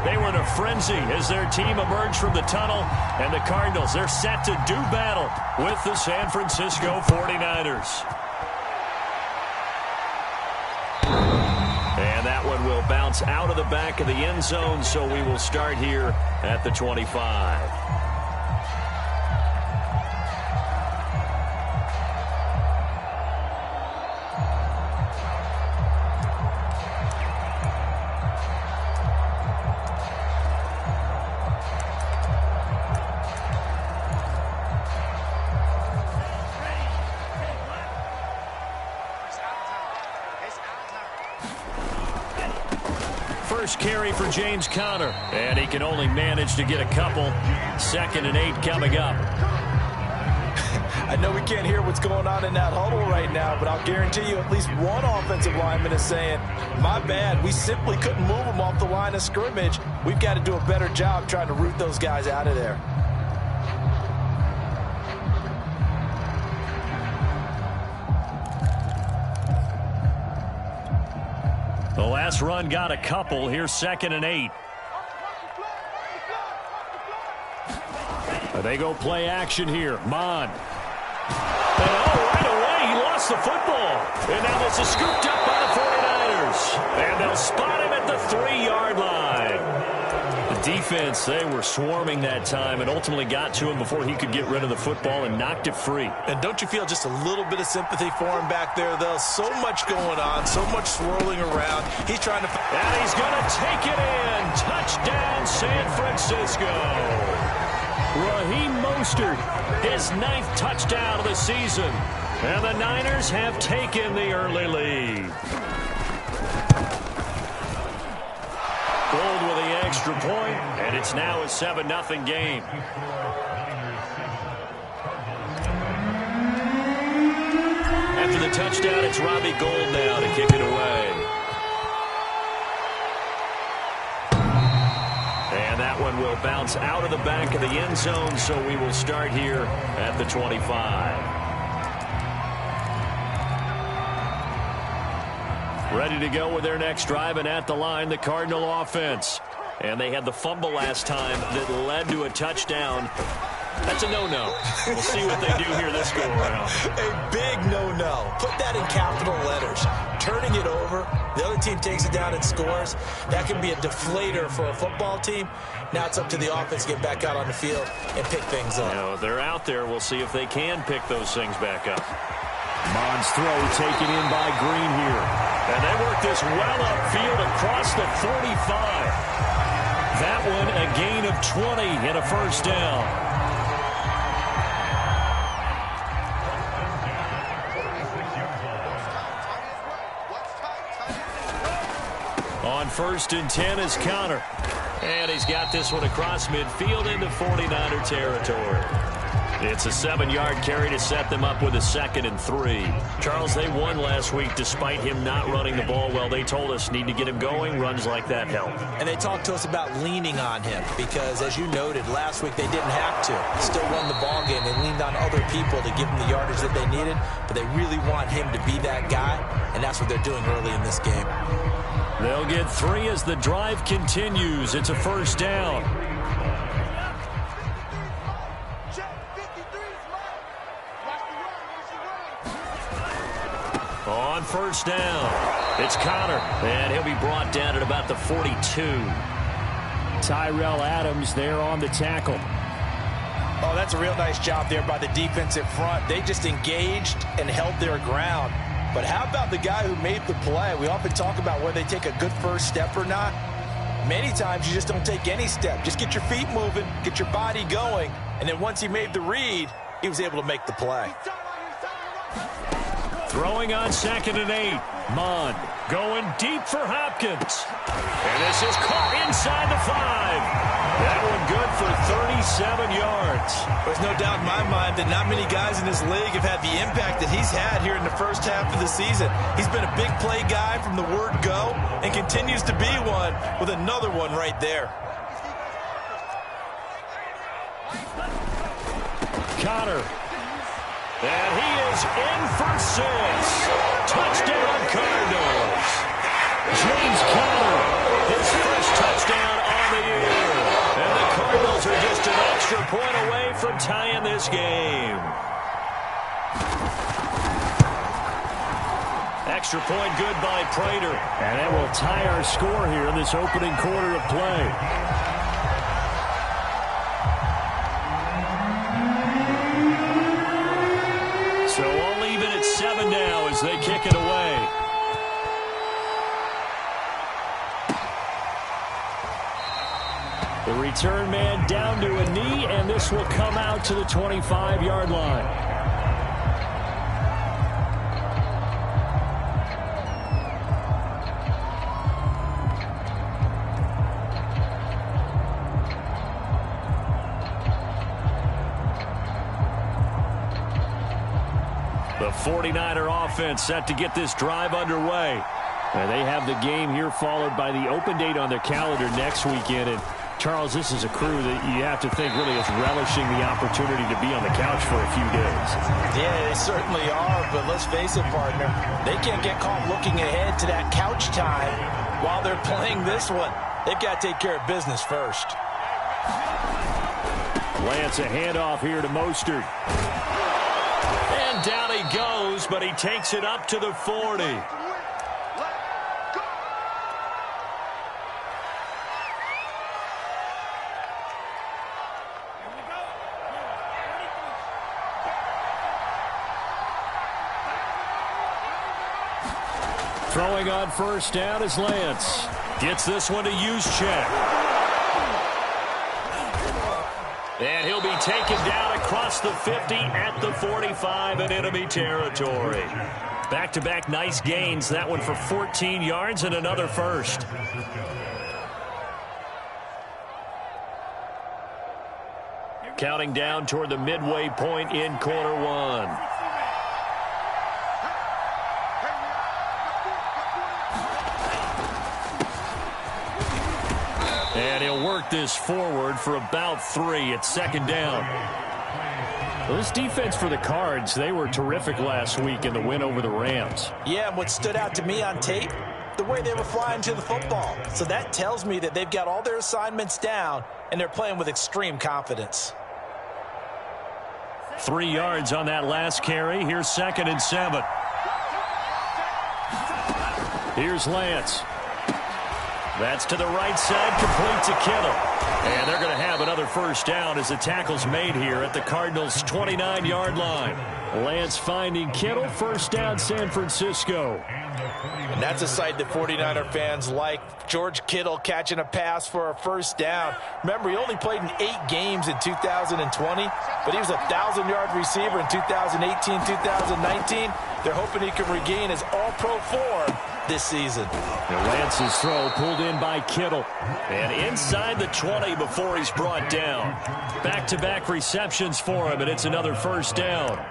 They were in a frenzy as their team emerged from the tunnel, and the Cardinals, they're set to do battle with the San Francisco 49ers. And that one will bounce out of the back of the end zone, so we will start here at the 25. First carry for James Conner, and he can only manage to get a couple. 2nd and 8 coming up. I know we can't hear what's going on in that huddle right now, but I'll guarantee you at least one offensive lineman is saying, my bad, we simply couldn't move them off the line of scrimmage. We've got to do a better job trying to root those guys out of there. The last run got a couple. Here's 2nd and 8. They go play action here. Mon. And right away, he lost the football. And now this is scooped up by the 49ers. And they'll spot him at the 3-yard line. The defense, they were swarming that time and ultimately got to him before he could get rid of the football and knocked it free. And don't you feel just a little bit of sympathy for him back there, though? So much going on, so much swirling around. He's trying to... And he's going to take it in. Touchdown, San Francisco. Raheem Mostert, his 9th touchdown of the season. And the Niners have taken the early lead. Gold with the extra point, and it's now a 7-0 game. After the touchdown, it's Robbie Gould now to kick it away. And that one will bounce out of the back of the end zone, so we will start here at the 25. Ready to go with their next drive, and at the line, the Cardinal offense. And they had the fumble last time that led to a touchdown. That's a no-no. We'll see what they do here this go-around. A big no-no. Put that in capital letters. Turning it over, the other team takes it down and scores. That can be a deflator for a football team. Now it's up to the offense to get back out on the field and pick things up. You know, they're out there. We'll see if they can pick those things back up. Mon's throw taken in by Green here. And they work this well upfield across the 45. That one a gain of 20 and a first down. On 1st and 10 is Conner. And he's got this one across midfield into 49er territory. It's a 7-yard carry to set them up with a 2nd and 3. Charles, they won last week despite him not running the ball well. They told us need to get him going. Runs like that help. And they talked to us about leaning on him because, as you noted, last week they didn't have to. Still won the ball game. They leaned on other people to give them the yardage that they needed, but they really want him to be that guy, and that's what they're doing early in this game. They'll get 3 as the drive continues. It's a first down. On 1st down, it's Conner, and he'll be brought down at about the 42. Tyrell Adams there on the tackle. Oh, that's a real nice job there by the defensive front. They just engaged and held their ground. But how about the guy who made the play? We often talk about whether they take a good first step or not. Many times you just don't take any step. Just get your feet moving, get your body going, and then once he made the read, he was able to make the play. Throwing on 2nd and 8. Mon going deep for Hopkins. And this is caught inside the 5. That one good for 37 yards. There's no doubt in my mind that not many guys in this league have had the impact that he's had here in the first half of the season. He's been a big play guy from the word go and continues to be one with another one right there. Conner. And he is in for 6. Touchdown, Cardinals. James Conner, his first touchdown on the point away from tying this game. Extra point good by Prater. And that will tie our score here in this opening quarter of play. So all even at 7 now as they kick it away. The return man down to a knee, and this will come out to the 25-yard line. The 49er offense set to get this drive underway. And they have the game here followed by the open date on their calendar next weekend. And Charles, this is a crew that you have to think really is relishing the opportunity to be on the couch for a few days. Yeah, they certainly are, but let's face it, partner, they can't get caught looking ahead to that couch time while they're playing this one. They've got to take care of business first. Lance, a handoff here to Mostert. And down he goes, but he takes it up to the 40. Throwing on first down is Lance. Gets this one to Juszczyk. And he'll be taken down across the 50 at the 45 in enemy territory. Back-to-back nice gains. That one for 14 yards and another first. Counting down toward the midway point in quarter one. And he'll work this forward for about 3 at second down. Well, this defense for the Cards, they were terrific last week in the win over the Rams. Yeah, and what stood out to me on tape, the way they were flying to the football. So that tells me that they've got all their assignments down, and they're playing with extreme confidence. 3 yards on that last carry. Here's 2nd and 7. Here's Lance. That's to the right side, complete to Kittle. And they're going to have another first down as the tackle's made here at the Cardinals' 29-yard line. Lance finding Kittle, first down San Francisco. And that's a sight that 49er fans like. George Kittle catching a pass for a first down. Remember, he only played in 8 games in 2020, but he was a 1,000-yard receiver in 2018, 2019. They're hoping he can regain his all-pro form this season. And Lance's throw pulled in by Kittle. And inside the 20 before he's brought down. Back-to-back receptions for him, and it's another first down.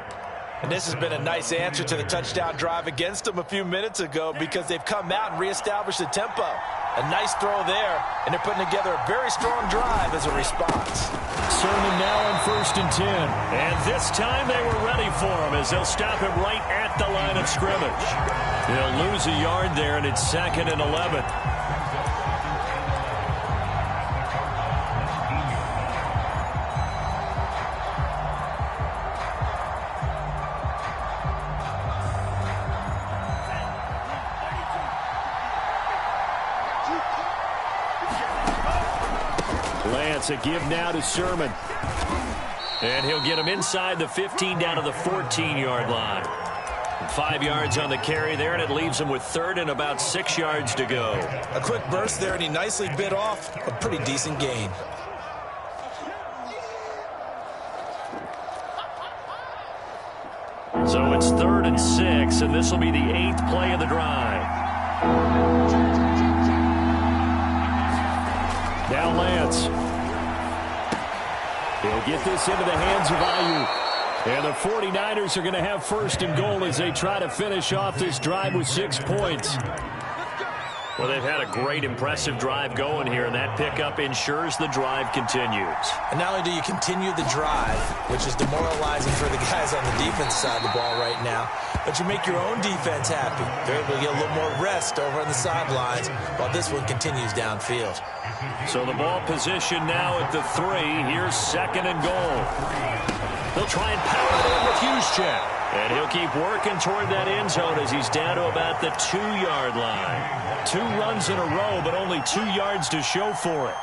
And this has been a nice answer to the touchdown drive against them a few minutes ago because they've come out and reestablished the tempo. A nice throw there, and they're putting together a very strong drive as a response. Sermon now on 1st and 10. And this time they were ready for him as they'll stop him right at the line of scrimmage. They'll lose a yard there, and it's 2nd and 11. Lance, a give now to Sermon. And he'll get him inside the 15 down to the 14-yard line. 5 yards on the carry there, and it leaves him with 3rd and about 6 yards to go. A quick burst there, and he nicely bit off a pretty decent gain. So it's 3rd and 6, and this will be the 8th play of the drive. Now Lance. He'll get this into the hands of Ayuk. And the 49ers are going to have 1st and goal as they try to finish off this drive with 6 points. Well, they've had a great, impressive drive going here, and that pickup ensures the drive continues. And not only do you continue the drive, which is demoralizing for the guys on the defense side of the ball right now, but you make your own defense happy. They're able to get a little more rest over on the sidelines while this one continues downfield. So the ball position now at the 3. Here's 2nd and goal. They'll try and power it in with Juszczyk. And he'll keep working toward that end zone as he's down to about the 2-yard line. 2 runs in a row, but only 2 yards to show for it.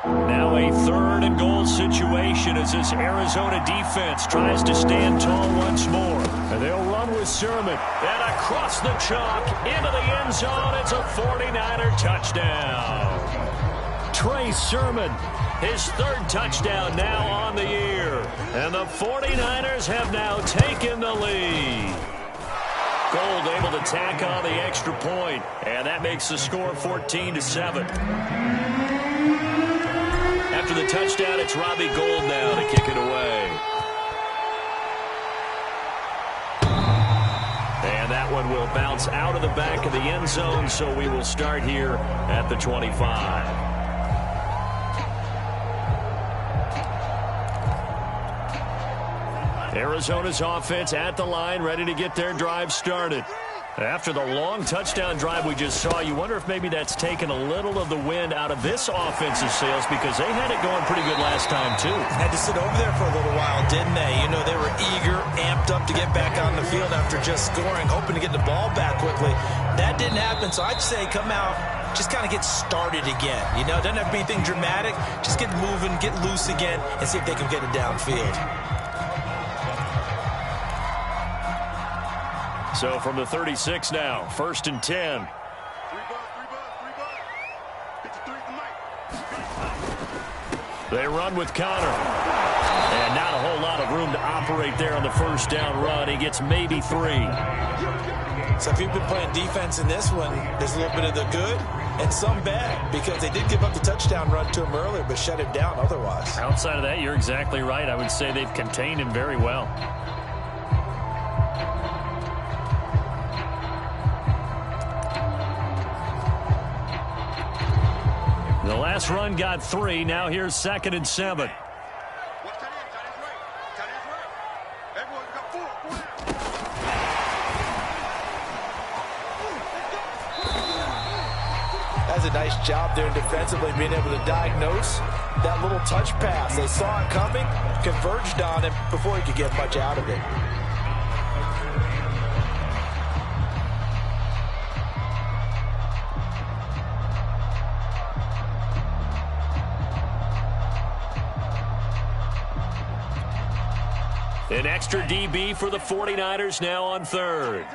Now a 3rd and goal situation as this Arizona defense tries to stand tall once more. And they'll run with Sermon. And across the chalk into the end zone. It's a 49er touchdown. Trey Sermon, his 3rd touchdown now on the year. And the 49ers have now taken the lead. Gold able to tack on the extra point, and that makes the score 14-7. After the touchdown, it's Robbie Gould now to kick it away. And that one will bounce out of the back of the end zone, so we will start here at the 25. Arizona's offense at the line, ready to get their drive started. After the long touchdown drive we just saw, you wonder if maybe that's taken a little of the wind out of this offensive sails because they had it going pretty good last time, too. Had to sit over there for a little while, didn't they? You know, they were eager, amped up to get back on the field after just scoring, hoping to get the ball back quickly. That didn't happen, so I'd say come out, just kind of get started again. You know, it doesn't have to be anything dramatic. Just get moving, get loose again, and see if they can get it downfield. So from the 36 now, 1st and 10. They run with Connor. And not a whole lot of room to operate there on the 1st down run. He gets maybe 3. So if you've been playing defense in this one, there's a little bit of the good and some bad because they did give up the touchdown run to him earlier but shut him down otherwise. Outside of that, you're exactly right. I would say they've contained him very well. The last run got 3. Now here's 2nd and 7. That's a nice job there defensively, being able to diagnose that little touch pass. They saw it coming, converged on him before he could get much out of it. An extra DB for the 49ers now on 3rd.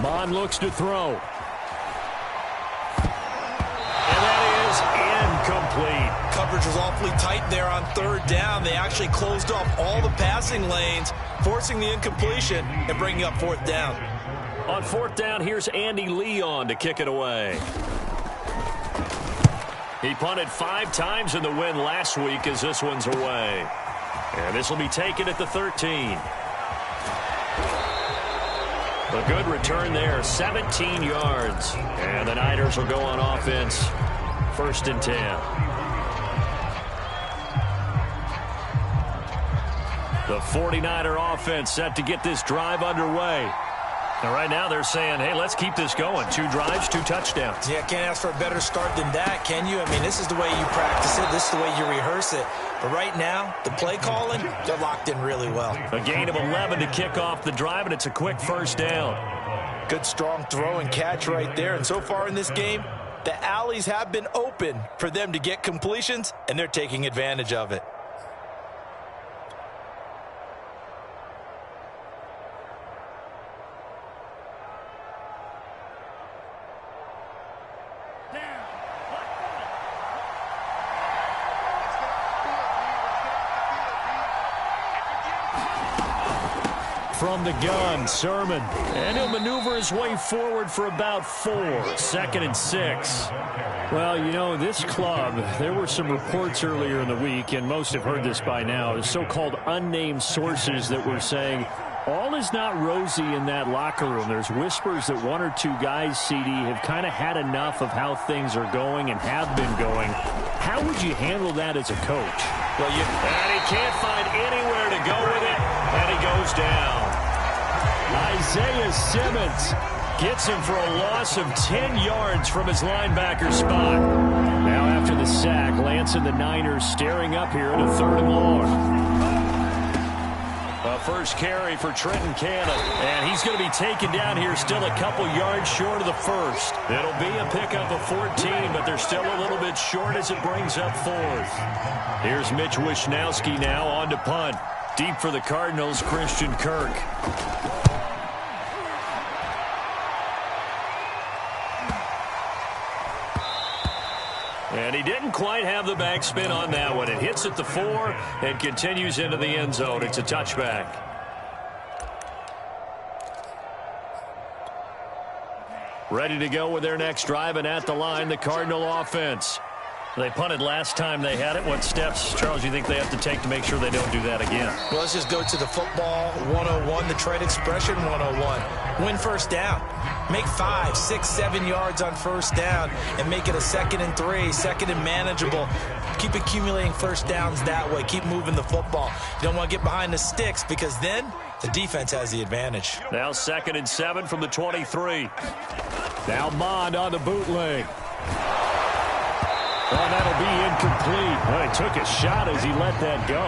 Mon looks to throw. And that is incomplete. Coverage was awfully tight there on 3rd down. They actually closed off all the passing lanes, forcing the incompletion and bringing up 4th down. On 4th down, here's Andy Leon to kick it away. He punted 5 times in the win last week as this one's away. And this will be taken at the 13. A good return there, 17 yards. And the Niners will go on offense, 1st and 10. The 49er offense set to get this drive underway. And right now they're saying, hey, let's keep this going. 2 drives, 2 touchdowns. Yeah, can't ask for a better start than that, can you? I mean, this is the way you practice it. This is the way you rehearse it. But right now, the play calling, they're locked in really well. A gain of 11 to kick off the drive, and it's a quick 1st down. Good, strong throw and catch right there. And so far in this game, the alleys have been open for them to get completions, and they're taking advantage of it. from the gun, Sermon. And he'll maneuver his way forward for about 4. 2nd and 6. Well, you know, this club, there were some reports earlier in the week, and most have heard this by now, so-called unnamed sources that were saying all is not rosy in that locker room. There's whispers that 1 or 2 guys, CD, have kind of had enough of how things are going and have been going. How would you handle that as a coach? Well, and he can't find anywhere to go with it, and he goes down. Isaiah Simmons gets him for a loss of 10 yards from his linebacker spot. Now after the sack, Lance and the Niners staring up here at a 3rd and long. A first carry for Trenton Cannon, and he's going to be taken down here still a couple yards short of the first. It'll be a pickup of 14, but they're still a little bit short as it brings up 4th. Here's Mitch Wishnowski now on to punt. Deep for the Cardinals, Christian Kirk. And he didn't quite have the backspin on that one. It hits at the 4 and continues into the end zone. It's a touchback. Ready to go with their next drive, and at the line, the Cardinal offense. They punted last time they had it. What steps, Charles, do you think they have to take to make sure they don't do that again? Well, let's just go to the football 101, the trade expression 101. Win first down. Make 5, 6, 7 yards on first down and make it a 2nd and 3, 2nd and manageable. Keep accumulating first downs that way. Keep moving the football. You don't want to get behind the sticks because then the defense has the advantage. Now 2nd and 7 from the 23. Now Mond on the bootleg. Oh, that'll be incomplete. Well, he took a shot as he let that go.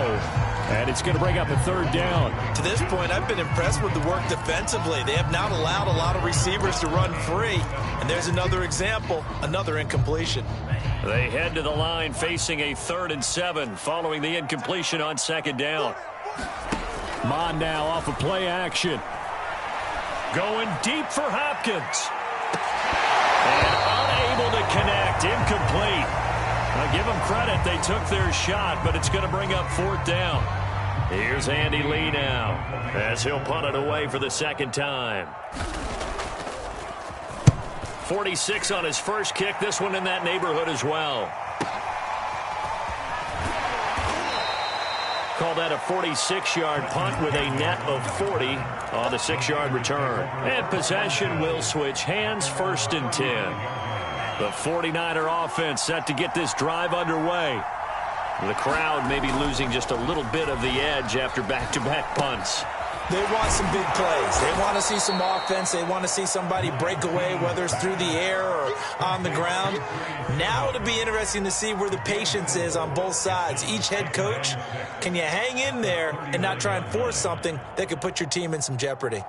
And it's going to bring up a 3rd down. To this point, I've been impressed with the work defensively. They have not allowed a lot of receivers to run free. And there's another example, another incompletion. They head to the line facing a 3rd and 7 following the incompletion on 2nd down. Mond now off of play action. Going deep for Hopkins. And unable to connect. Incomplete. Now give them credit. They took their shot, but it's going to bring up 4th down. Here's Andy Lee now as he'll punt it away for the 2nd time. 46 on his first kick. This one in that neighborhood as well. Call that a 46-yard punt with a net of 40 on the 6-yard return. And possession will switch hands, 1st and 10. The 49er offense set to get this drive underway. The crowd may be losing just a little bit of the edge after back-to-back punts. They want some big plays. They want to see some offense. They want to see somebody break away, whether it's through the air or on the ground. Now it'll be interesting to see where the patience is on both sides. Each head coach, can you hang in there and not try and force something that could put your team in some jeopardy?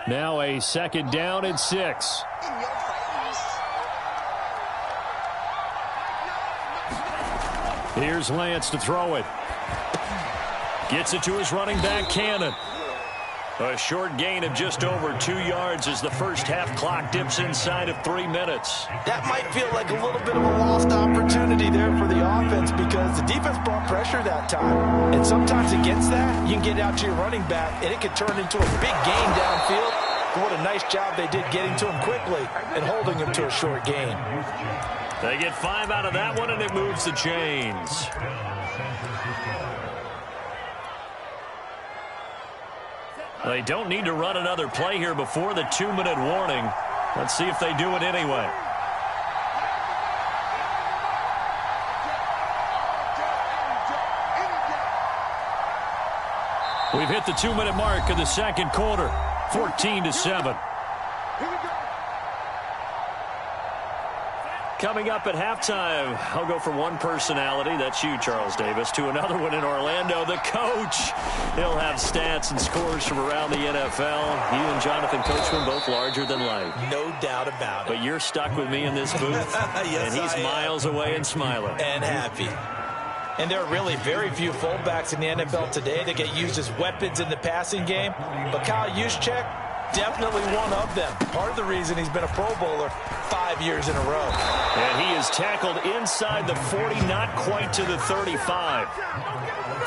Now a 2nd down and 6. Here's Lance to throw it. Gets it to his running back, Cannon. A short gain of just over 2 yards as the first half clock dips inside of 3 minutes. That might feel like a little bit of a lost opportunity there for the offense because the defense brought pressure that time. And sometimes against that, you can get out to your running back, and it could turn into a big gain downfield. But what a nice job they did getting to him quickly and holding him to a short gain. They get 5 out of that one, and it moves the chains. They don't need to run another play here before the 2-minute warning. Let's see if they do it anyway. We've hit the 2-minute mark of the 2nd quarter, 14-7. Coming up at halftime, I'll go from one personality, that's you, Charles Davis, to another one in Orlando, the coach. He'll have stats and scores from around the NFL. You and Jonathan Coachman, both larger than life. No doubt about it. But you're stuck with me in this booth, yes, and he's miles away and smiling. And happy. And there are really very few fullbacks in the NFL today that get used as weapons in the passing game. But Kyle Juszczyk, Definitely one of them. Part of the reason he's been a Pro Bowler 5 years in a row. And he is tackled inside the 40, not quite to the 35.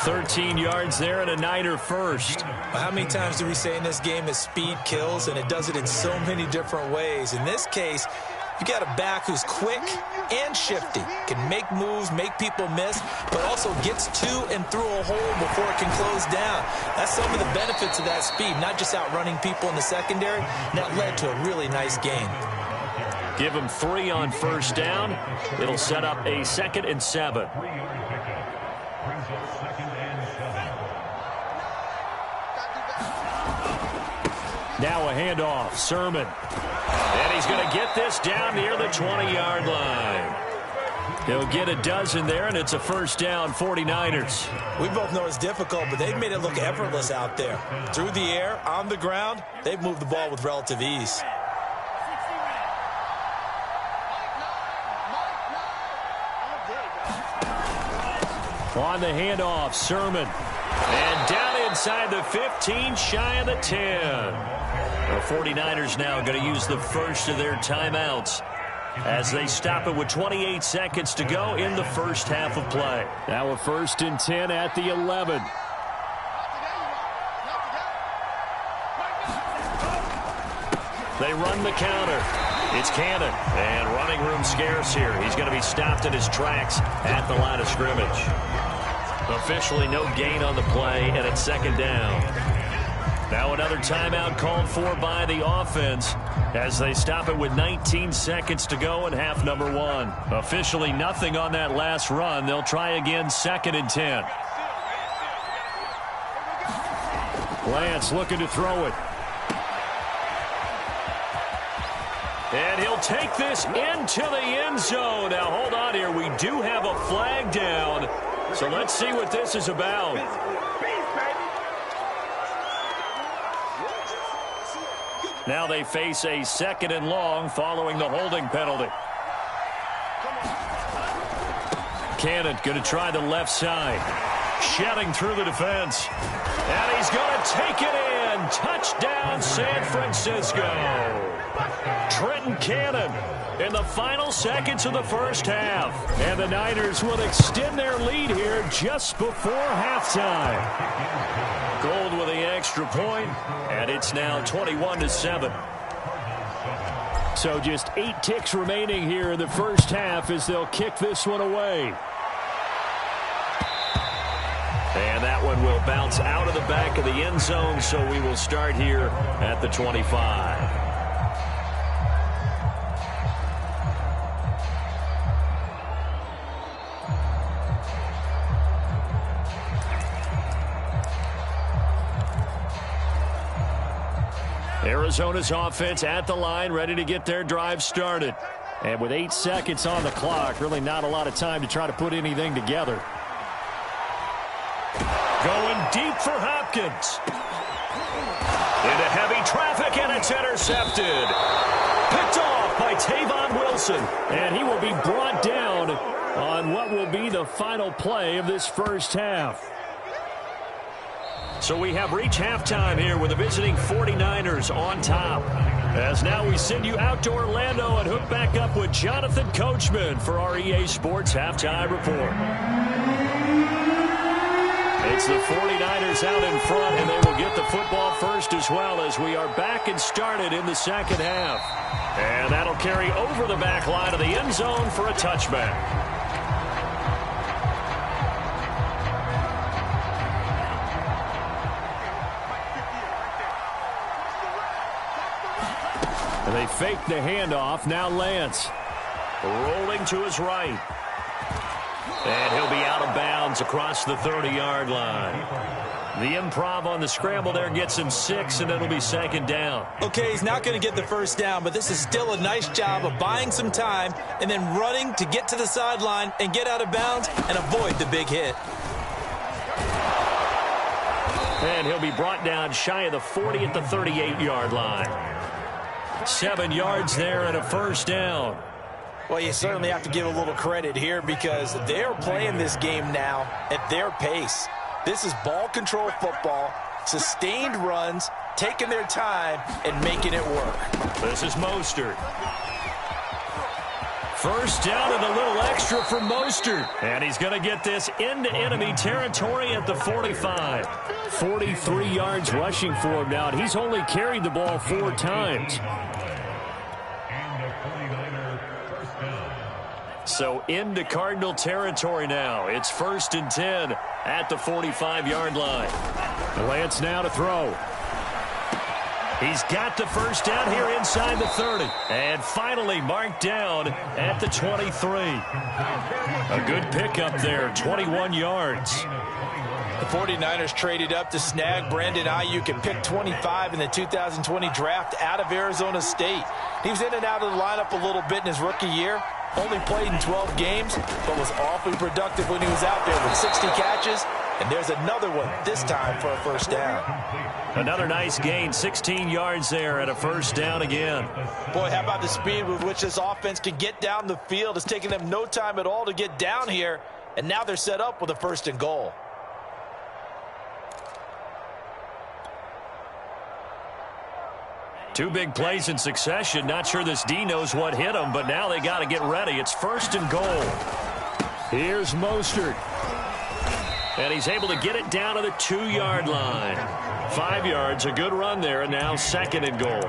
13 yards there and a Niner first. How many times do we say in this game that speed kills, and it does it in so many different ways? In this case, you got a back who's quick and shifty, can make moves, make people miss, but also gets to and through a hole before it can close down. That's some of the benefits of that speed, not just outrunning people in the secondary, and that led to a really nice game. Give him 3 on first down. It'll set up a 2nd and 7. Now a handoff, Sermon. And he's going to get this down near the 20-yard line. He'll get a dozen there, and it's a first down, 49ers. We both know it's difficult, but they've made it look effortless out there. Through the air, on the ground, they've moved the ball with relative ease. On the handoff, Sermon. And down inside the 15, shy of the 10. The 49ers now going to use the first of their timeouts as they stop it with 28 seconds to go in the first half of play. Now a 1st and 10 at the 11. They run the counter. It's Cannon, and running room scarce here. He's going to be stopped in his tracks at the line of scrimmage. Officially no gain on the play, and it's 2nd down. Now another timeout called for by the offense as they stop it with 19 seconds to go in half number 1. Officially nothing on that last run. They'll try again, 2nd and 10. Lance looking to throw it. And he'll take this into the end zone. Now hold on here. We do have a flag down. So let's see what this is about. Now they face a 2nd and long following the holding penalty. Cannon going to try the left side. Shedding through the defense. And he's going to take it in. Touchdown, San Francisco. Trenton Cannon in the final seconds of the first half. And the Niners will extend their lead here just before halftime. Gold with the extra point, and it's now 21-7. So just 8 ticks remaining here in the first half as they'll kick this one away. And that one will bounce out of the back of the end zone, so we will start here at the 25. Arizona's offense at the line, ready to get their drive started. And with 8 seconds on the clock, really not a lot of time to try to put anything together. Going deep for Hopkins. Into heavy traffic, and it's intercepted. Picked off by Tavon Wilson. And he will be brought down on what will be the final play of this first half. So we have reached halftime here with the visiting 49ers on top. As now we send you out to Orlando and hook back up with Jonathan Coachman for our EA Sports Halftime Report. It's the 49ers out in front, and they will get the football first as well as we are back and started in the second half. And that'll carry over the back line of the end zone for a touchback. And they fake the handoff. Now Lance rolling to his right. And he'll be out of bounds across the 30-yard line. The improv on the scramble there gets him 6, and it'll be 2nd down. Okay, he's not going to get the first down, but this is still a nice job of buying some time and then running to get to the sideline and get out of bounds and avoid the big hit. And he'll be brought down shy of the 40 at the 38-yard line. 7 yards there and a first down. Well, you certainly have to give a little credit here because they're playing this game now at their pace. This is ball control football, sustained runs, taking their time and making it work. This is Mostert. First down and a little extra for Mostert. And he's going to get this into enemy territory at the 45. 43 yards rushing for him now, and he's only carried the ball 4 times. So into Cardinal territory now. It's 1st and 10 at the 45-yard line. Lance now to throw. He's got the first down here inside the 30. And finally marked down at the 23. A good pickup there, 21 yards. The 49ers traded up to snag Brandon Ayuk and pick 25 in the 2020 draft out of Arizona State. He was in and out of the lineup a little bit in his rookie year. Only played in 12 games, but was awfully productive when he was out there with 60 catches. And there's another one, this time for a first down. Another nice gain, 16 yards there at a first down again. Boy, how about the speed with which this offense can get down the field? It's taken them no time at all to get down here, and now they're set up with a 1st and goal. Two big plays in succession. Not sure this D knows what hit him, but now they got to get ready. It's 1st and goal. Here's Mostert. And he's able to get it down to the 2-yard line. 5 yards, a good run there, and now 2nd and goal.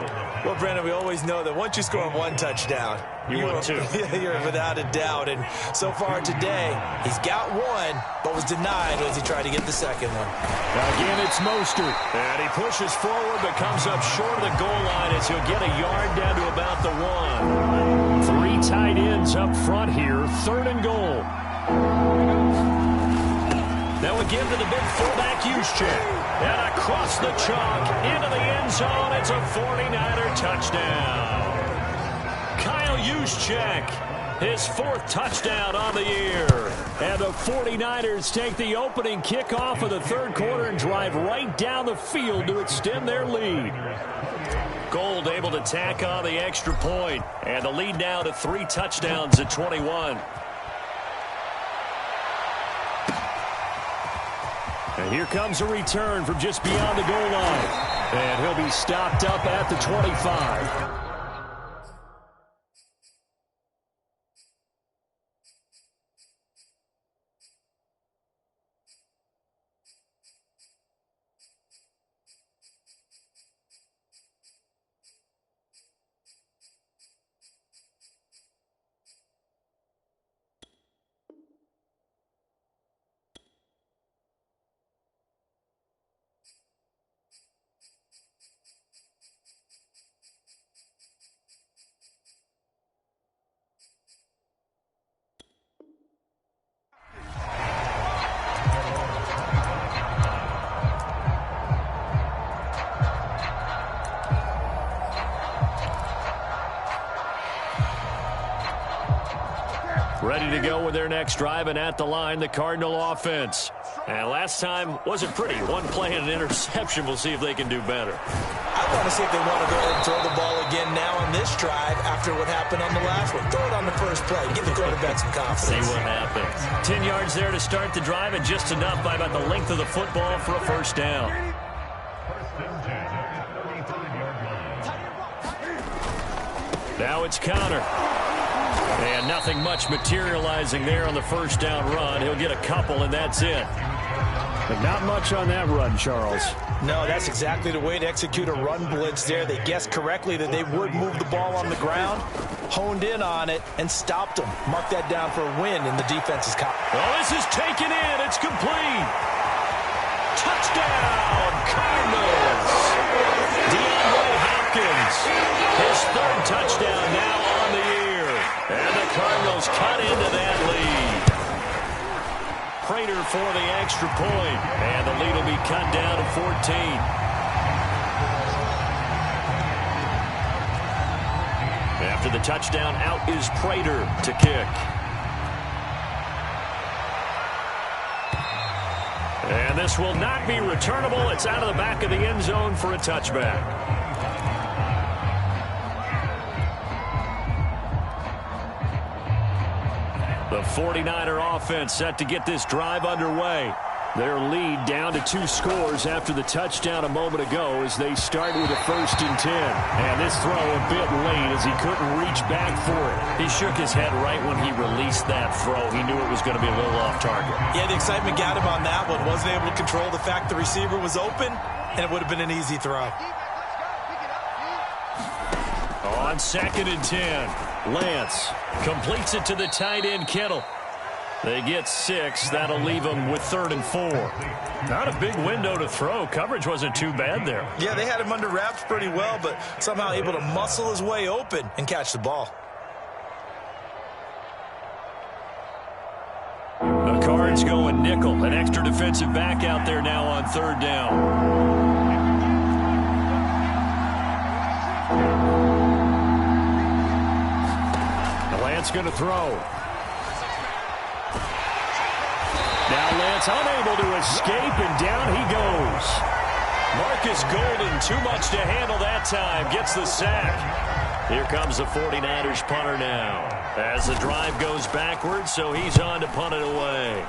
Well, Brandon, we always know that once you score 1 touchdown, you're 2. You're without a doubt. And so far today, he's got 1, but was denied as he tried to get the 2nd one. Again, it's Mostert. And he pushes forward, but comes up short of the goal line as he'll get a yard down to about the 1. 3 tight ends up front here, 3rd and goal. Now again to the big fullback Juszczyk. And across the chalk into the end zone. It's a 49er touchdown. Kyle Juszczyk, his 4th touchdown on the year. And the 49ers take the opening kickoff of the 3rd quarter and drive right down the field to extend their lead. Gold able to tack on the extra point. And the lead now to 3 touchdowns at 21. And here comes a return from just beyond the goal line. And he'll be stopped up at the 25. Ready to go with their next drive, and at the line, the Cardinal offense. And last time wasn't pretty. 1 play and an interception. We'll see if they can do better. I want to see if they want to go ahead and throw the ball again now on this drive after what happened on the last one. Throw it on the first play. Give the quarterback some confidence. See what happens. 10 yards there to start the drive, and just enough by about the length of the football for a first down. Now it's counter. And nothing much materializing there on the first down run. He'll get a couple, and that's it. But not much on that run, Charles. No, that's exactly the way to execute a run blitz there. They guessed correctly that they would move the ball on the ground, honed in on it, and stopped them. Mark that down for a win in the defense's column. Well, this is taken in. It's complete. Touchdown, Cardinals. DeAndre Hopkins, his 3rd touchdown now on the year. And the Cardinals cut into that lead. Prater for the extra point. And the lead will be cut down to 14. After the touchdown, out is Prater to kick. And this will not be returnable. It's out of the back of the end zone for a touchback. The 49er offense set to get this drive underway. Their lead down to 2 scores after the touchdown a moment ago as they start with a 1st and 10. And this throw a bit late as he couldn't reach back for it. He shook his head right when he released that throw. He knew it was going to be a little off target. Yeah, the excitement got him on that one. Wasn't able to control the fact the receiver was open, and it would have been an easy throw. On 2nd and 10, Lance completes it to the tight end, Kittle. They get 6. That'll leave them with 3rd and 4. Not a big window to throw. Coverage wasn't too bad there. Yeah, they had him under wraps pretty well, but somehow able to muscle his way open and catch the ball. The Cards going nickel. An extra defensive back out there now on 3rd down. Lance going to throw. Now Lance unable to escape, and down he goes. Marcus Golden, too much to handle that time, gets the sack. Here comes the 49ers punter now. As the drive goes backwards, so he's on to punt it away.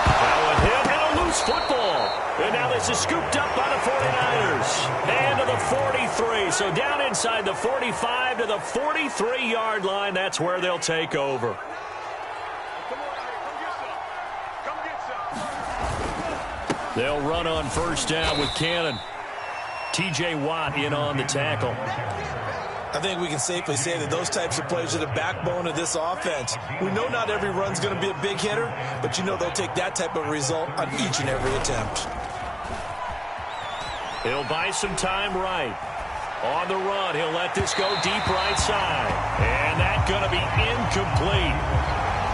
Now a hit and a loose football. And now this is scooped up by the 49ers. And to the 43. So down inside the 45 to the 43-yard line. That's where they'll take over. They'll run on 1st down with Cannon. T.J. Watt in on the tackle. I think we can safely say that those types of plays are the backbone of this offense. We know not every run's going to be a big hitter, but you know they'll take that type of result on each and every attempt. He'll buy some time right. On the run, he'll let this go deep right side. And that's going to be incomplete.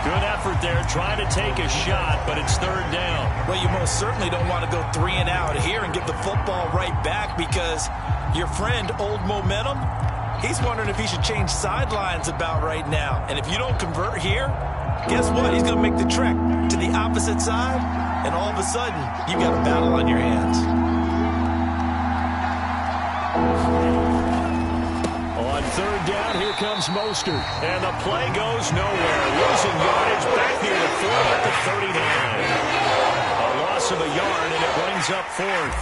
Good effort there, trying to take a shot, but it's 3rd down. Well, you most certainly don't want to go 3 and out here and give the football right back because your friend, Old Momentum, he's wondering if he should change sidelines about right now. And if you don't convert here, guess what? He's going to make the trek to the opposite side, and all of a sudden, you've got a battle on your hands. On 3rd down, here comes Mostert. And the play goes nowhere. Losing yardage back near the 40 at the 39. A loss of a yard, and it brings up 4th.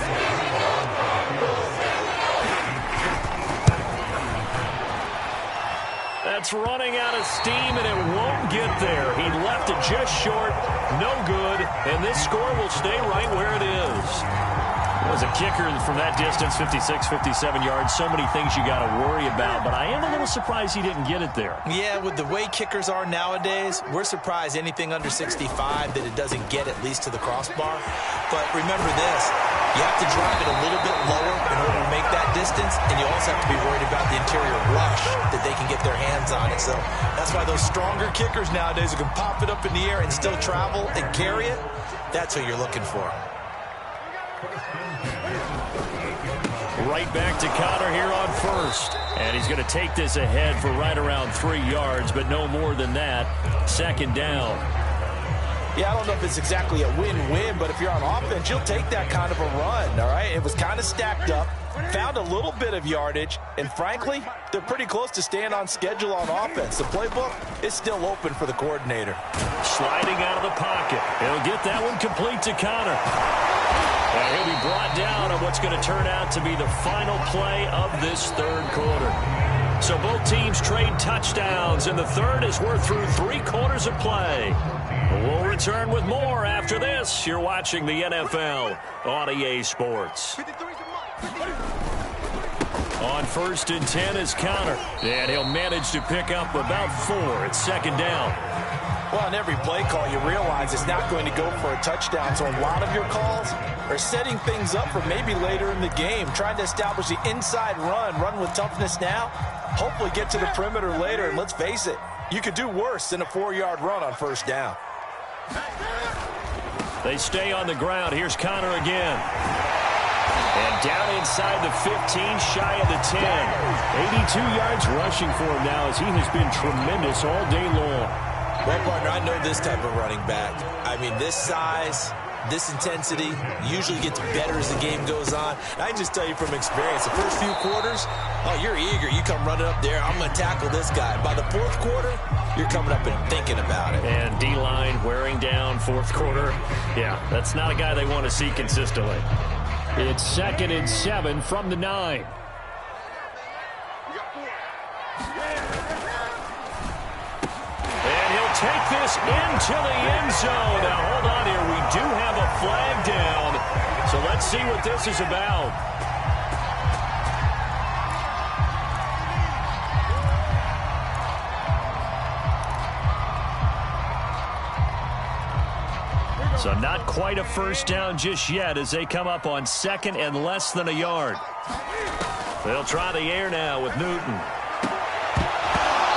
That's running out of steam, and it won't get there. He left it just short, no good, and this score will stay right where it is. As a kicker from that distance, 56, 57 yards, so many things you got to worry about, but I am a little surprised he didn't get it there. Yeah, with the way kickers are nowadays, we're surprised anything under 65 that it doesn't get at least to the crossbar. But remember this, you have to drive it a little bit lower in order to make that distance, and you also have to be worried about the interior rush that they can get their hands on it. So that's why those stronger kickers nowadays who can pop it up in the air and still travel and carry it, that's who you're looking for. Right back to Connor here on 1st. And he's going to take this ahead for right around 3 yards, but no more than that. 2nd down. Yeah, I don't know if it's exactly a win-win, but if you're on offense, you'll take that kind of a run, all right? It was kind of stacked up, found a little bit of yardage, and frankly, they're pretty close to staying on schedule on offense. The playbook is still open for the coordinator. Sliding out of the pocket. He'll get that one complete to Connor. And he'll be brought down on what's going to turn out to be the final play of this 3rd quarter. So both teams trade touchdowns, and the 3rd as we're through 3 quarters of play. We'll return with more after this. You're watching the NFL on EA Sports. On 1st and 10 is Connor, and he'll manage to pick up about 4. It's 2nd down. Well, on every play call, you realize it's not going to go for a touchdown, so a lot of your calls are setting things up for maybe later in the game, trying to establish the inside run with toughness now, hopefully get to the perimeter later, and let's face it, you could do worse than a 4-yard run on 1st down. They stay on the ground. Here's Connor again. And down inside the 15, shy of the 10. 82 yards rushing for him now as he has been tremendous all day long. Well, partner, I know this type of running back. I mean, this size, This intensity usually gets better as the game goes on. I can just tell you from experience, the first few quarters, oh, you're eager. You come running up there, I'm going to tackle this guy. By the fourth quarter, you're coming up and thinking about it. And D-line wearing down fourth quarter. Yeah, that's not a guy they want to see consistently. It's 2nd and 7 from the 9. Take this into the end zone. Now, hold on here. We do have a flag down. So let's see what this is about. So not quite a first down just yet as they come up on 2nd and less than a yard. They'll try the air now with Newton.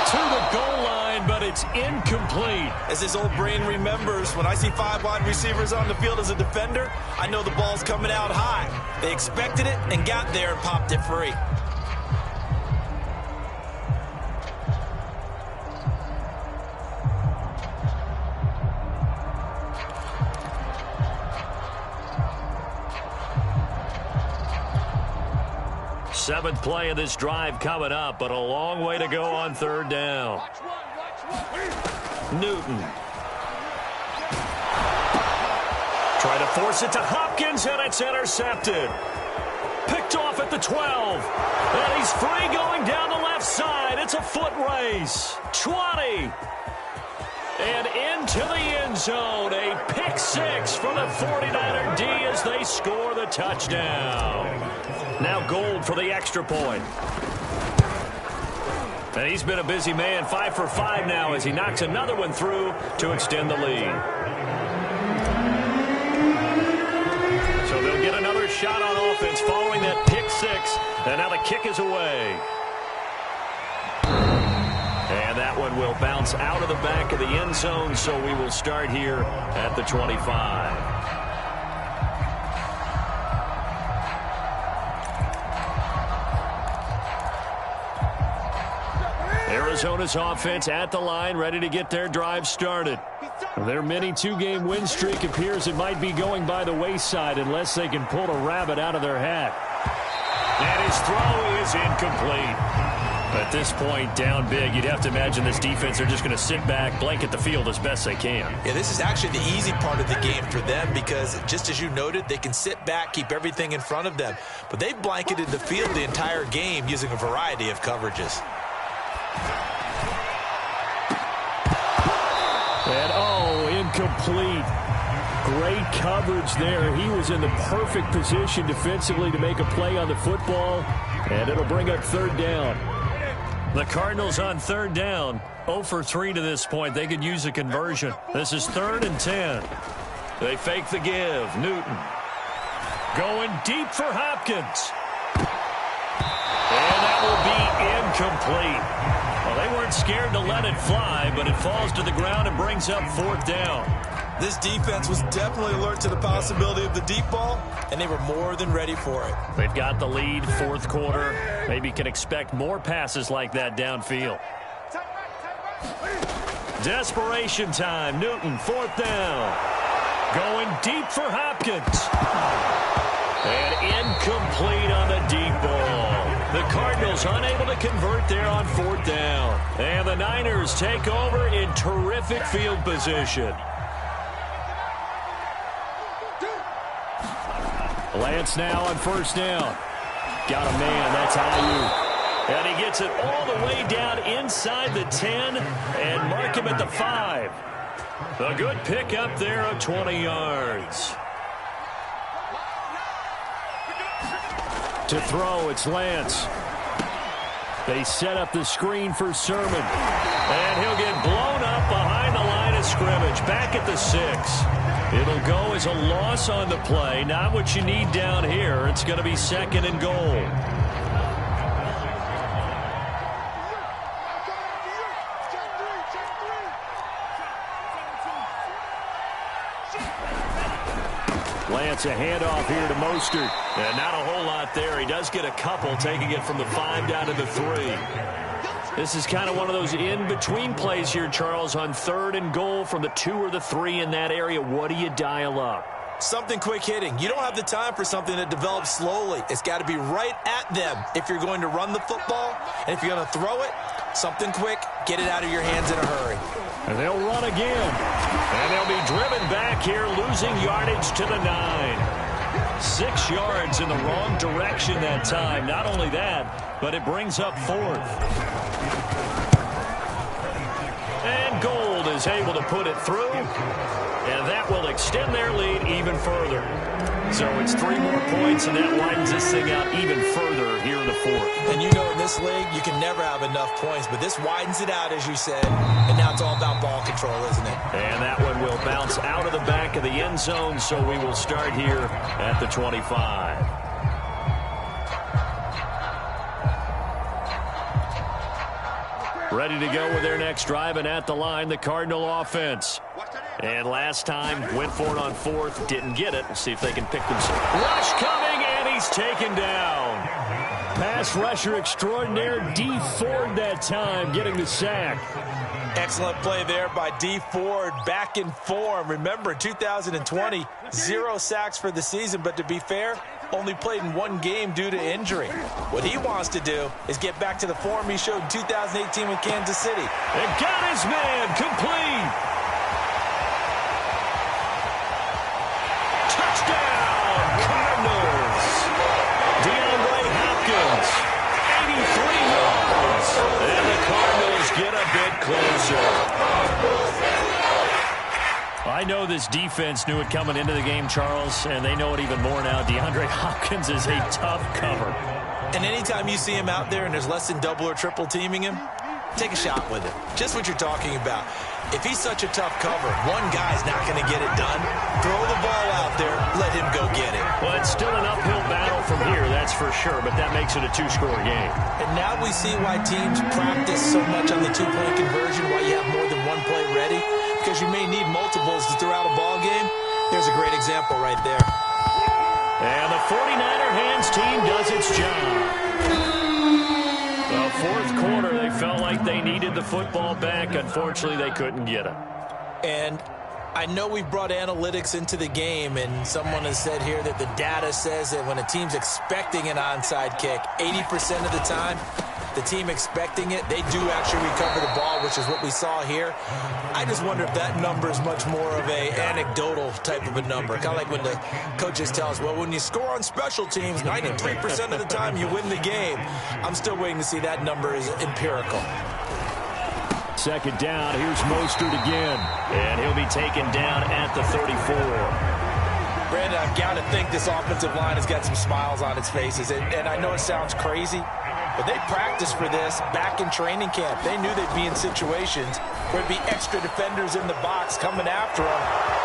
To the goal line, but it's incomplete. As his old brain remembers, when I see 5 wide receivers on the field as a defender, I know the ball's coming out high. They expected it and got there and popped it free. Seventh play of this drive coming up, but a long way to go on 3rd down. Newton. Try to force it to Hopkins, and it's intercepted. Picked off at the 12. And he's free going down the left side. It's a foot race. 20. And into the end zone. A pick 6 for the 49er D as they score the touchdown. Now Gold for the extra point. And he's been a busy man, 5 for 5 now as he knocks another one through to extend the lead. So they'll get another shot on offense following that pick 6. And now the kick is away. And that one will bounce out of the back of the end zone, so we will start here at the 25. Arizona's offense at the line, ready to get their drive started. Their mini 2-game win streak appears it might be going by the wayside unless they can pull a rabbit out of their hat. And his throw is incomplete. At this point, down big, you'd have to imagine this defense are just going to sit back, blanket the field as best they can. Yeah, this is actually the easy part of the game for them because, just as you noted, they can sit back, keep everything in front of them. But they've blanketed the field the entire game using a variety of coverages. And, oh, incomplete. Great coverage there. He was in the perfect position defensively to make a play on the football, and it'll bring up 3rd down. The Cardinals on 3rd down, 0 for 3 to this point. They could use a conversion. This is 3rd and 10. They fake the give. Newton going deep for Hopkins. And that will be incomplete. Well, they weren't scared to let it fly, but it falls to the ground and brings up 4th down. This defense was definitely alert to the possibility of the deep ball, and they were more than ready for it. They've got the lead, 4th quarter. Maybe can expect more passes like that downfield. Desperation time. Newton, 4th down. Going deep for Hopkins. And incomplete on the deep ball. The Cardinals unable to convert there on 4th down. And the Niners take over in terrific field position. Lance now on 1st down. Got a man. That's Ayuk. And he gets it all the way down inside the 10 and mark him at the 5. A good pickup there of 20 yards. To throw, it's Lance. They set up the screen for Sermon. And he'll get blown up behind the line of scrimmage. Back at the 6. It'll go as a loss on the play. Not what you need down here. It's going to be 2nd and goal. Lance, a handoff here to Mostert. And not a whole lot there. He does get a couple, taking it from the 5 down to the 3. This is kind of one of those in-between plays here, Charles, on 3rd and goal from the 2 or the 3 in that area. What do you dial up? Something quick hitting. You don't have the time for something that develops slowly. It's got to be right at them if you're going to run the football. And if you're going to throw it, something quick, get it out of your hands in a hurry. And they'll run again. And they'll be driven back here, losing yardage to the 9. 6 yards in the wrong direction that time. Not only that, but it brings up 4th. And Gold is able to put it through. And that will extend their lead even further. So it's 3 more points, and that widens this thing out even further here in the 4th. And you know in this league, you can never have enough points, but this widens it out, as you said. And now it's all about ball control, isn't it? And that one will bounce out of the back of the end zone, so we will start here at the 25. Ready to go with their next drive, and at the line, the Cardinal offense. And last time, went for it on 4th, didn't get it. We'll see if they can pick themselves. Rush coming, and he's taken down. Pass rusher extraordinaire, D. Ford that time, getting the sack. Excellent play there by D. Ford, back in form. Remember, 2020, 0 sacks for the season, but to be fair, only played in 1 game due to injury. What he wants to do is get back to the form he showed in 2018 with Kansas City. And got his man, complete. Touchdown, Cardinals. DeAndre Hopkins, 83 yards. And the Cardinals get a bit closer. I know this defense knew it coming into the game, Charles, and they know it even more now. DeAndre Hopkins is a tough cover. And anytime you see him out there and there's less than double or triple teaming him, take a shot with him. Just what you're talking about. If he's such a tough cover, one guy's not going to get it done. Throw the ball out there, let him go get it. Well, it's still an uphill battle from here, that's for sure, but that makes it a 2-score game. And now we see why teams practice so much on the 2-point conversion, why you have more than 1 play ready, because you may need multiples to throw out a ball game. There's a great example right there. And the 49er hands team does its job. The 4th quarter, they felt like they needed the football back. Unfortunately, they couldn't get it. And I know we've brought analytics into the game, and someone has said here that the data says that when a team's expecting an onside kick, 80% of the time, the team expecting it, they do actually recover the ball, which is what we saw here. I just wonder if that number is much more of a anecdotal type of a number. Kind of like when the coaches tell us, well, when you score on special teams, 93% of the time you win the game. I'm still waiting to see that number is empirical. 2nd down, here's Mostert again. And he'll be taken down at the 34. Brandon, I've got to think this offensive line has got some smiles on its faces. And I know it sounds crazy, but they practiced for this back in training camp. They knew they'd be in situations where there'd be extra defenders in the box coming after them,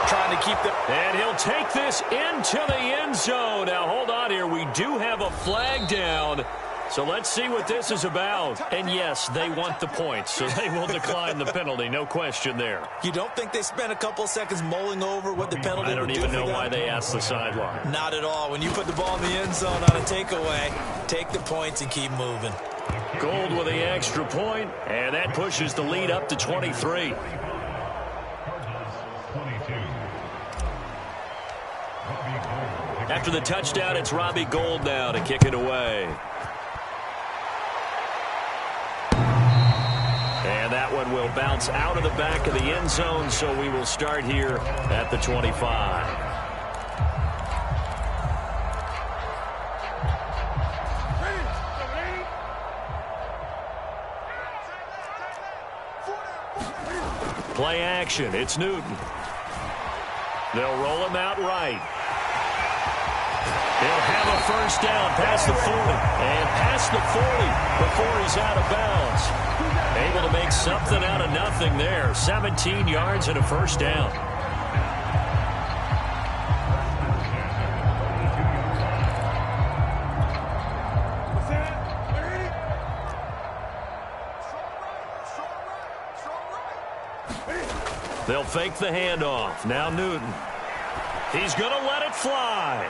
trying to keep them. And he'll take this into the end zone. Now, hold on here. We do have a flag down. So let's see what this is about. And yes, they want the points, so they will decline the penalty. No question there. You don't think they spent a couple of seconds mulling over what the penalty I don't would even do for know them? why they asked the sideline. Not at all. When you put the ball in the end zone on a takeaway, take the points and keep moving. Gold with the extra point, and that pushes the lead up to 23. After the touchdown, it's Robbie Gould now to kick it away. And that one will bounce out of the back of the end zone, so we will start here at the 25. Play action, it's Newton. They'll roll him out right. He'll have a first down past the 40. And past the 40 before he's out of bounds. Able to make something out of nothing there. 17 yards and a first down. They'll fake the handoff. Now Newton. He's going to let it fly.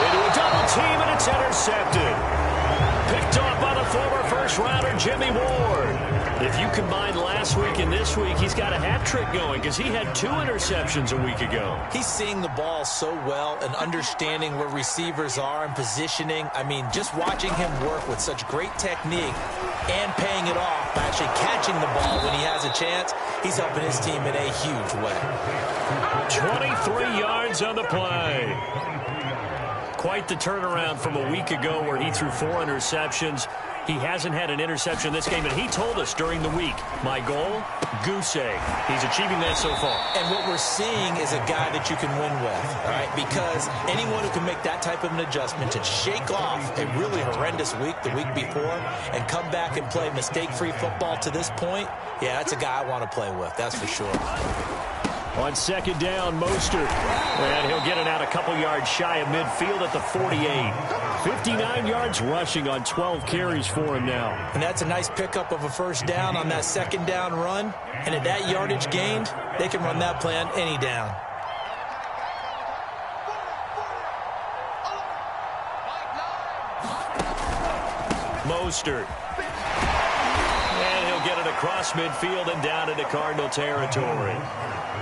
Into a double team, and it's intercepted. Picked off by the former first-rounder Jimmy Ward. If if you combine last week and this week, he's got a hat trick going because he had 2 interceptions a week ago. He's seeing the ball so well and understanding where receivers are and positioning. I mean, just watching him work with such great technique and paying it off by actually catching the ball when he has a chance, he's helping his team in a huge way. 23 yards on the play. Quite the turnaround from a week ago where he threw 4 interceptions. He hasn't had an interception this game, and he told us during the week, my goal, goose egg. He's achieving that so far. And what we're seeing is a guy that you can win with, all right? Because anyone who can make that type of an adjustment to shake off a really horrendous week the week before and come back and play mistake-free football to this point, yeah, that's a guy I want to play with, that's for sure. On second down, Mostert. And he'll get it out a couple yards shy of midfield at the 48. 59 yards rushing on 12 carries for him now. And that's a nice pickup of a first down on that second down run. And at that yardage gained, they can run that play on any down. Mostert. And he'll get it across midfield and down into Cardinal territory.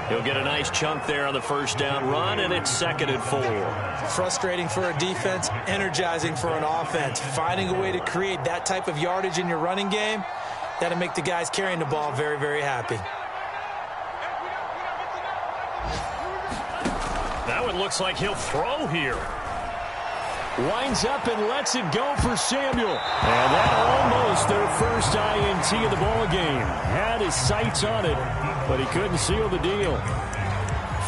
He'll get a nice chunk there on the first down run, and it's 2nd and 4. Frustrating for a defense, energizing for an offense. Finding a way to create that type of yardage in your running game, that'll make the guys carrying the ball very, very happy. That one looks like he'll throw here. Winds up and lets it go for Samuel. And that almost their first INT of the ball game. Had his sights on it, but he couldn't seal the deal.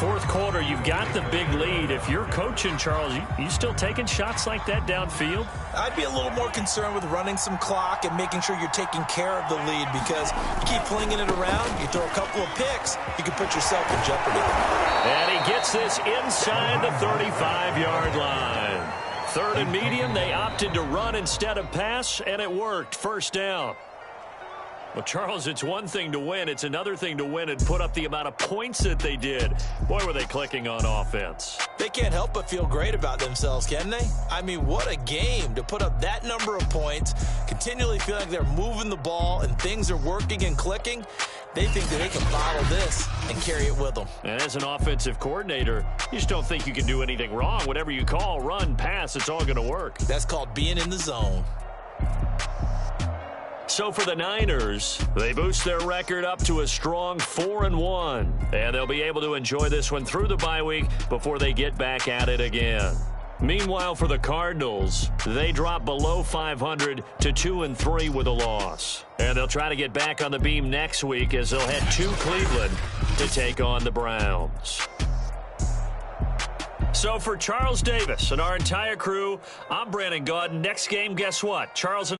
Fourth quarter, you've got the big lead. If you're coaching, Charles, you still taking shots like that downfield? I'd be a little more concerned with running some clock and making sure you're taking care of the lead, because you keep flinging it around, you throw a couple of picks, you can put yourself in jeopardy. And he gets this inside the 35-yard line. 3rd and medium, they opted to run instead of pass, and it worked. First down. Well, Charles, it's one thing to win. It's another thing to win and put up the amount of points that they did. Boy, were they clicking on offense. They can't help but feel great about themselves, can they? I mean, what a game to put up that number of points, continually feel like they're moving the ball and things are working and clicking. They think that they can bottle this and carry it with them. And as an offensive coordinator, you just don't think you can do anything wrong. Whatever you call, run, pass, it's all going to work. That's called being in the zone. So for the Niners, they boost their record up to a strong 4-1. And they'll be able to enjoy this one through the bye week before they get back at it again. Meanwhile, for the Cardinals, they drop below 500 to 2-3 with a loss. And they'll try to get back on the beam next week as they'll head to Cleveland to take on the Browns. So for Charles Davis and our entire crew, I'm Brandon Gaudin. Next game, guess what? Charles